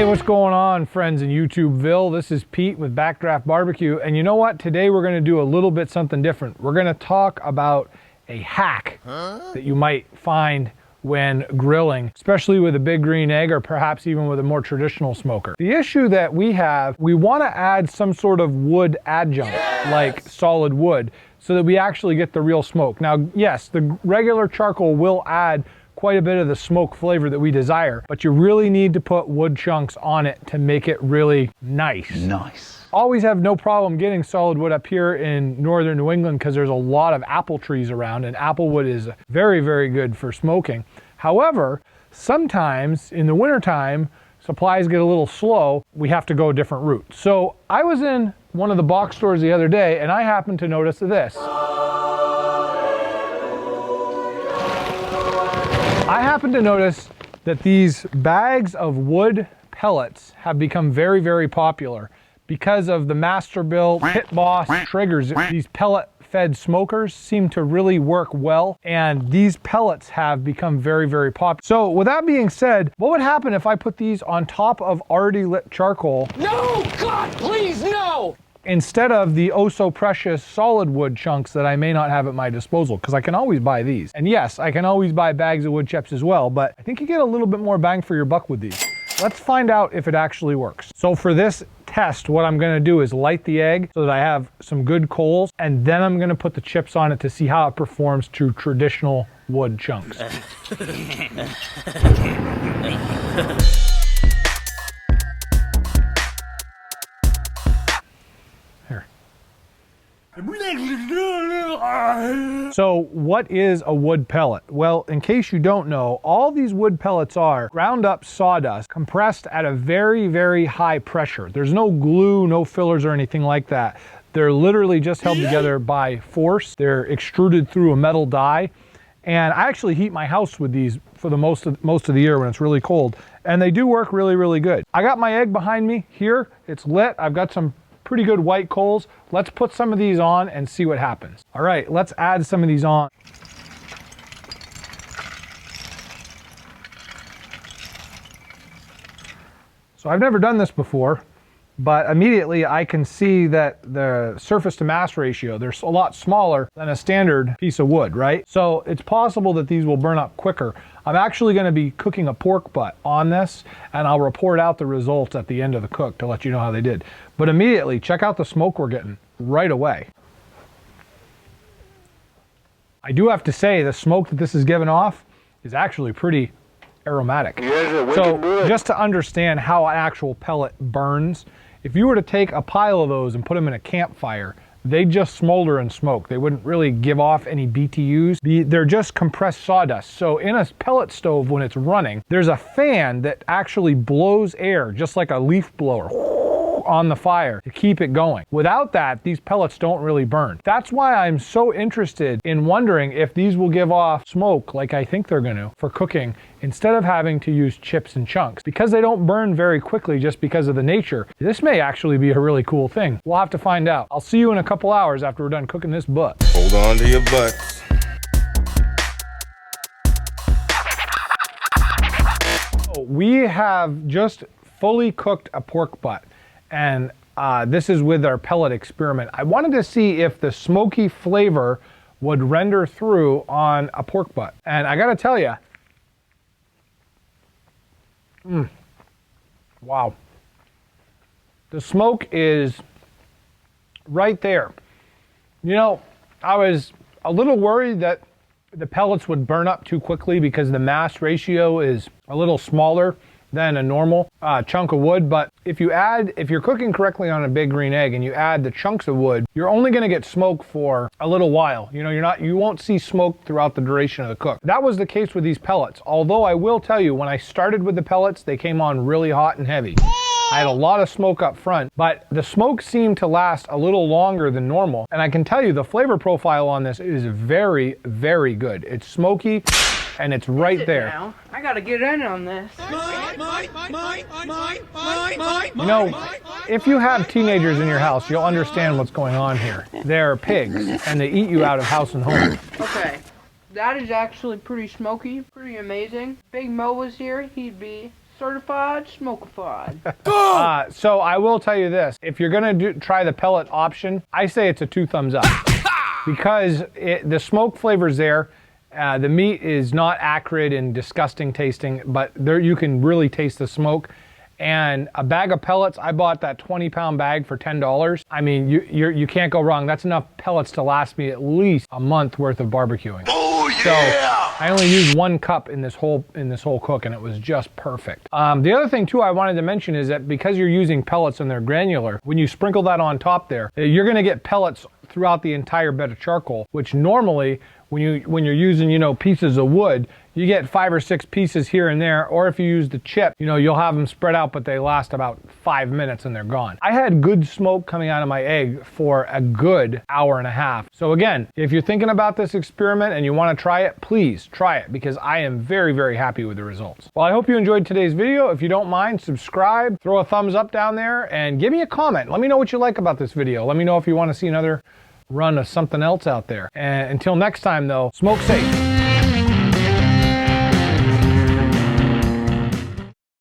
Hey, what's going on, friends in YouTubeville? This is Pete with Backdraft Barbecue, and you know what? Today we're going to do a little bit something different. We're going to talk about a hack that you might find when grilling, especially with a big green egg or perhaps even with a more traditional smoker. The issue that we have, we want to add some sort of wood adjunct, like solid wood, so that we actually get the real smoke. Now, yes, the regular charcoal will add quite a bit of the smoke flavor that we desire, but you really need to put wood chunks on it to make it really nice. Always have no problem getting solid wood up here in northern New England because there's a lot of apple trees around, and apple wood is very, very good for smoking. However, sometimes in the wintertime, supplies get a little slow. We have to go a different route. So I was in one of the box stores the other day and I happened to notice this. I happen to notice that these bags of wood pellets have become very, very popular because of the Masterbuilt, Pit Boss triggers. These pellet-fed smokers seem to really work well, and these pellets have become very, very popular. So with that being said, what would happen if I put these on top of already lit charcoal? No! God, please, no! Instead of the oh so precious solid wood chunks that I may not have at my disposal, because I can always buy these. And yes, I can always buy bags of wood chips as well, but I think you get a little bit more bang for your buck with these. Let's find out if it actually works. So for this test, what I'm gonna do is light the egg so that I have some good coals, and then I'm gonna put the chips on it to see how it performs to traditional wood chunks. So what is a wood pellet? Well, in case you don't know, all these wood pellets are ground up sawdust compressed at a very, very high pressure. There's no glue, no fillers or anything like that. They're literally just held together by force. They're extruded through a metal die. And I actually heat my house with these for the most of the year when it's really cold. And they do work really, really good. I got my egg behind me here. It's lit. I've got some pretty good white coals. Let's put some of these on and see what happens. All right, let's add some of these on. So I've never done this before, but immediately I can see that the surface to mass ratio, they're a lot smaller than a standard piece of wood, right? So it's possible that these will burn up quicker. I'm actually going to be cooking a pork butt on this, and I'll report out the results at the end of the cook to let you know how they did. But immediately, check out the smoke we're getting right away. I do have to say, the smoke that this is giving off is actually pretty aromatic. So just to understand how an actual pellet burns, if you were to take a pile of those and put them in a campfire, they just smolder and smoke. They wouldn't really give off any BTUs. They're just compressed sawdust. So in a pellet stove, when it's running, there's a fan that actually blows air, just like a leaf blower, on the fire to keep it going. Without that, these pellets don't really burn. That's why I'm so interested in wondering if these will give off smoke like I think they're gonna for cooking, instead of having to use chips and chunks. Because they don't burn very quickly just because of the nature, this may actually be a really cool thing. We'll have to find out. I'll see you in a couple hours after we're done cooking this butt. Hold on to your butts. We have just fully cooked a pork butt, and this is with our pellet experiment. I wanted to see if the smoky flavor would render through on a pork butt. And I gotta tell you, wow. The smoke is right there. You know, I was a little worried that the pellets would burn up too quickly because the mass ratio is a little smaller than a normal chunk of wood. But if you're cooking correctly on a big green egg and you add the chunks of wood, you're only gonna get smoke for a little while. You know, you won't see smoke throughout the duration of the cook. That was the case with these pellets. Although I will tell you, when I started with the pellets, they came on really hot and heavy. I had a lot of smoke up front, but the smoke seemed to last a little longer than normal. And I can tell you the flavor profile on this is very, very good. It's smoky and it's right there. Now? I gotta get in on this. You know, if you have teenagers in your house, you'll understand what's going on here. They're pigs and they eat you out of house and home. Okay, that is actually pretty smoky, pretty amazing. Big Mo was here, he'd be Certified smokeified. So I will tell you this, if you're gonna try the pellet option, I say it's a 2 thumbs up. Because the smoke flavor's there. The meat is not acrid and disgusting tasting, but there you can really taste the smoke. And a bag of pellets, I bought that 20-pound bag for $10. I mean, you can't go wrong. That's enough pellets to last me at least a month worth of barbecuing. Oh yeah! So I only used 1 cup in this whole cook, and it was just perfect. The other thing too I wanted to mention is that because you're using pellets and they're granular, when you sprinkle that on top there, you're gonna get pellets throughout the entire bed of charcoal, which normally when you're using, you know, pieces of wood, you get 5 or 6 pieces here and there, or if you use the chip, you know, you'll have them spread out, but they last about 5 minutes and they're gone. I had good smoke coming out of my egg for a good hour and a half. So again, if you're thinking about this experiment and you want to try it, please try it, because I am very, very happy with the results. Well, I hope you enjoyed today's video. If you don't mind, subscribe, throw a thumbs up down there, and give me a comment. Let me know what you like about this video. Let me know if you want to see another run of something else out there. And until next time though, smoke safe.